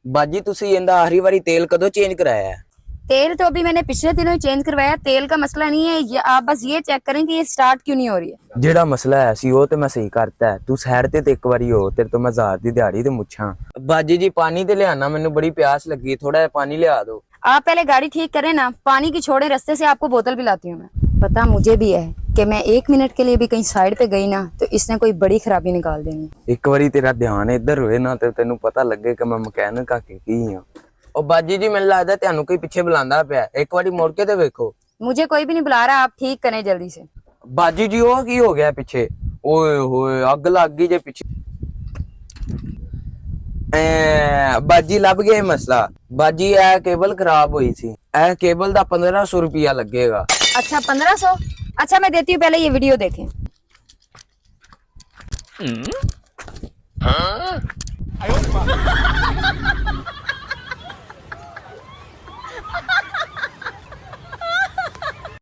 ਬਾਜੀ ਤੁਸੀਂ ਇਹਦਾ ਆਖਰੀ ਵਾਰੀ ਤੇਲ ਕਦੋਂ ਚੇਂਜ ਕਰਾਇਆ ਹੈ? तेल तो अभी मैंने पिछले दिनों ही चेंज करवाया। तेल का मसला नहीं है, आप बस ये चेक करें कि ये स्टार्ट क्यों नहीं हो रही है। ਜਿਹੜਾ ਮਸਲਾ ਹੈ ਸੀ ਉਹ ਤੇ ਮੈਂ ਸਹੀ ਕਰਤਾ ਹੈ। ਤੂੰ ਸਾਈਡ ਤੇ ਇੱਕ ਵਾਰੀ ਹੋ, ਤੇਰੇ ਤੋਂ ਮੈਂ 1000 ਦੀ ਦਿਹਾੜੀ ਤੇ ਮੁੱਛਾਂ। ਬਾਜੀ ਜੀ ਪਾਣੀ ਤੇ ਲਿਆਣਾ, ਮੈਨੂੰ ਬੜੀ ਪਿਆਸ ਲੱਗੀ, ਥੋੜਾ ਜਿਹਾ ਪਾਣੀ ਲਿਆ ਦਿਓ। आप पहले गाड़ी ठीक करें ना, पानी की छोड़े, रास्ते से आपको बोतल पिलाती हूँ मैं। पता मुझे भी है कि मैं 1 मिनट के लिए भी कहीं साइड पे गई ना तो इसने कोई बड़ी खराबी निकाल देनी। ਇੱਕ ਵਾਰੀ ਤੇਰਾ ਧਿਆਨ ਇੱਧਰ ਹੋਏ ਨਾ ਤੇ ਤੈਨੂੰ ਪਤਾ ਲੱਗੇ ਕਿ ਮੈਂ ਮਕੈਨਿਕ ਆ ਕੇ ਕੀ ਆ। ਉਹ ਬਾਜੀ ਜੀ ਮੈਨੂੰ ਲੱਗਦਾ ਤੁਹਾਨੂੰ ਕੋਈ ਪਿੱਛੇ ਬੁਲਾਉਂਦਾ ਪਿਆ, ਇੱਕ ਵਾਰੀ ਮੁੜ ਕੇ ਤੇ ਵੇਖੋ। मुझे कोई भी नहीं बुला रहा, आप ठीक करें जल्दी से। ਬਾਜੀ ਜੀ ਉਹ ਕੀ ਹੋ ਗਿਆ ਪਿੱਛੇ? ਓਏ ਹੋਏ ਅੱਗ ਲੱਗ ਗਈ ਜੇ ਪਿੱਛੇ। ਬਾਜੀ ਲੱਭ ਗਿਆ ਇਹ ਮਸਲਾ। ਬਾਜੀ ਇਹ ਕੇਬਲ ਖਰਾਬ ਹੋਈ ਸੀ, ਇਹ ਕੇਬਲ ਦਾ 1500 रुपया लगेगा। अच्छा 1500? अच्छा मैं देती हूँ, पहले ये वीडियो देखें। हाँ?